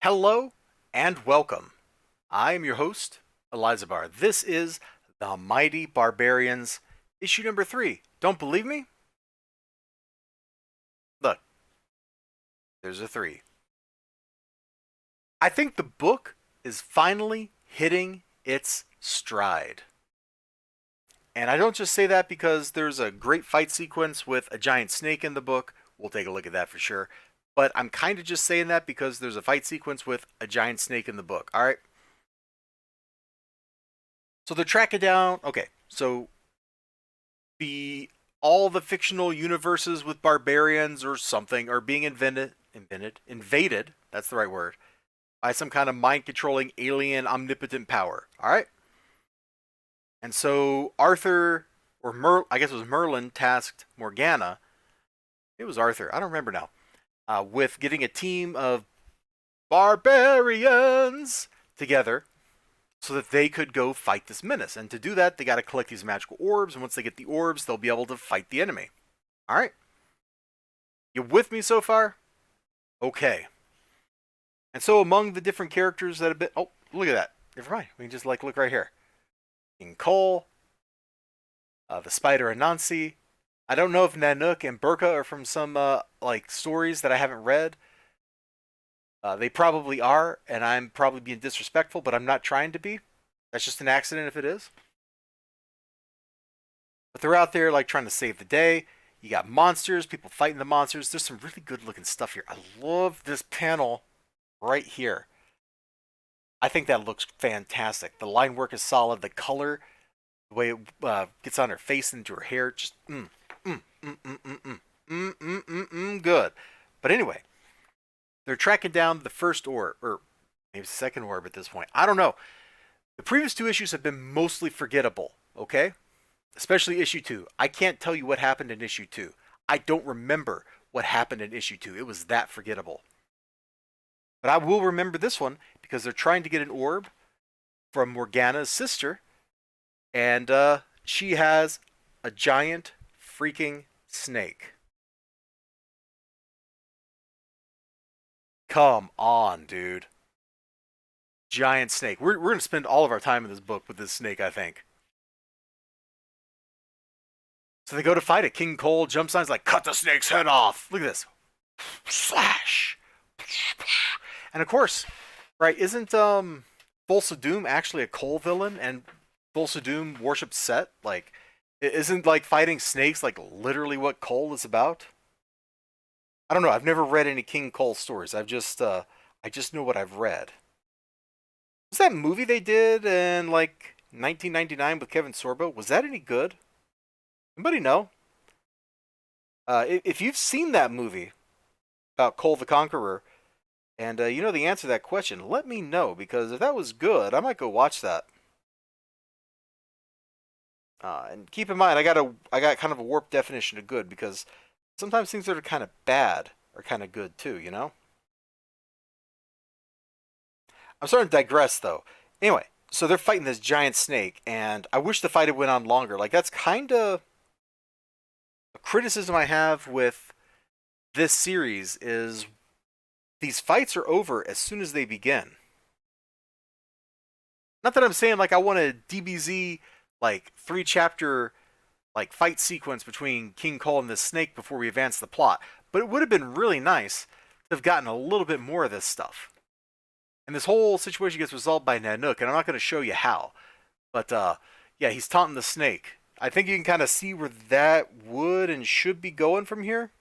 Hello and welcome. I am your host, Elizibar. This is The Mighty Barbarians, issue number 3. Don't believe me? Look, there's a 3. I think the book is finally hitting its stride. And I don't just say that because there's a great fight sequence with a giant snake in the book. We'll take a look at that for sure. But I'm kind of just saying that because there's a fight sequence with a giant snake in the book. All right. So they're tracking down. Okay, so the all the fictional universes with barbarians or something are being invaded. That's the right word, by some kind of mind controlling alien omnipotent power. All right, and so Arthur I guess it was Merlin tasked Morgana. It was Arthur. I don't remember now. With getting a team of barbarians together so that they could go fight this menace. And to do that, they got to collect these magical orbs. And once they get the orbs, they'll be able to fight the enemy. All right. You with me so far? Okay. And so among the different characters that have been... Oh, look at that. Never mind. We can just look right here. King Cole, the Spider Anansi. I don't know if Nanook and Burka are from some stories that I haven't read. They probably are, and I'm probably being disrespectful, but I'm not trying to be. That's just an accident if it is. But they're out there trying to save the day. You got monsters, people fighting the monsters. There's some really good looking stuff here. I love this panel right here. I think that looks fantastic. The line work is solid. The color, the way it gets on her face and into her hair, just good. But anyway, they're tracking down the first orb, or maybe second orb at this point. I don't know. The previous 2 issues have been mostly forgettable, okay? Especially issue 2. I can't tell you what happened in issue 2. I don't remember what happened in issue 2. It was that forgettable. But I will remember this one because they're trying to get an orb from Morgana's sister, and she has a giant freaking snake. Come on, dude. Giant snake. We're going to spend all of our time in this book with this snake, I think. So they go to fight it. King Cole jumps on, he's like, cut the snake's head off. Look at this. Slash. And of course, right, isn't Thulsa Doom actually a Cole villain? And Thulsa Doom worships Set? Isn't fighting snakes literally what Cole is about? I don't know. I've never read any King Cole stories. I just know what I've read. Was that movie they did in 1999 with Kevin Sorbo? Was that any good? Anybody know? If you've seen that movie about Cole the Conqueror, and you know the answer to that question, let me know, because if that was good, I might go watch that. And keep in mind, I got kind of a warped definition of good, because sometimes things that are kind of bad are kind of good too, you know? I'm starting to digress though. Anyway, so they're fighting this giant snake, and I wish the fight had went on longer. That's kind of a criticism I have with this series is these fights are over as soon as they begin. Not that I'm saying I want a DBZ 3-chapter fight sequence between King Cole and this snake before we advance the plot, but it would have been really nice to have gotten a little bit more of this stuff. And this whole situation gets resolved by Nanook, and I'm not going to show you how. But, yeah, he's taunting the snake. I think you can kind of see where that would and should be going from here.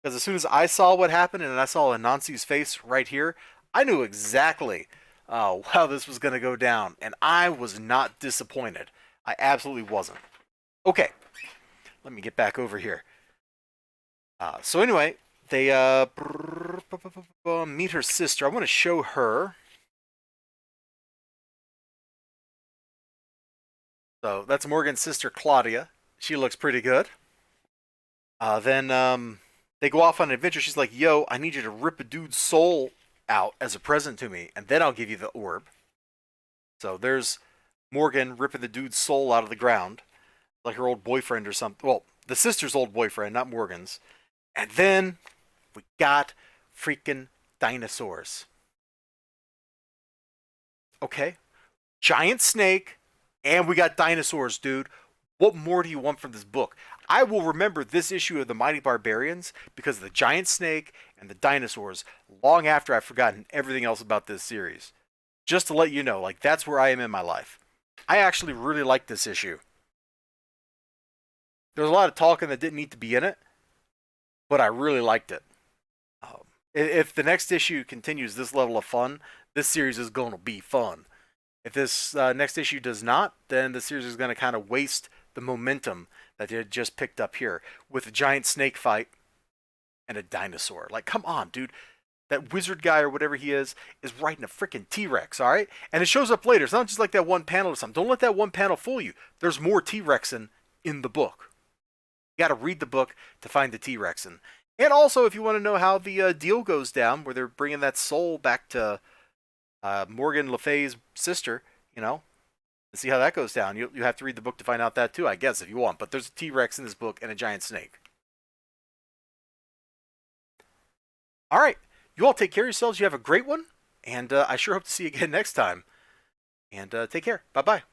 Because as soon as I saw what happened, and I saw Anansi's face right here, I knew exactly how this was going to go down. And I was not disappointed. I absolutely wasn't. Okay, let me get back over here. So anyway, they meet her sister. I want to show her. So that's Morgan's sister, Claudia. She looks pretty good. Then they go off on an adventure. She's like, yo, I need you to rip a dude's soul out as a present to me, and then I'll give you the orb. So there's Morgan ripping the dude's soul out of the ground, like her old boyfriend or something. Well, the sister's old boyfriend, not Morgan's. And then we got freaking dinosaurs. Okay? Giant snake, and we got dinosaurs, dude. What more do you want from this book? I will remember this issue of the Mighty Barbarians because of the giant snake and the dinosaurs long after I've forgotten everything else about this series. Just to let you know, like, that's where I am in my life. I actually really like this issue. There's a lot of talking that didn't need to be in it, but I really liked it. If the next issue continues this level of fun, this series is going to be fun. If this next issue does not, then the series is going to kind of waste the momentum that it just picked up here with a giant snake fight and a dinosaur. Like, come on, dude. That wizard guy or whatever he is riding a freaking T-Rex, all right? And it shows up later. It's not just like that one panel or something. Don't let that one panel fool you. There's more T-Rexing in the book. You got to read the book to find the T-Rexing. And also, if you want to know how the deal goes down, where they're bringing that soul back to Morgan Le Fay's sister, you know, and see how that goes down. You have to read the book to find out that too, I guess, if you want. But there's a T-Rex in this book and a giant snake. All right. You all take care of yourselves. You have a great one. And I sure hope to see you again next time. And take care. Bye-bye.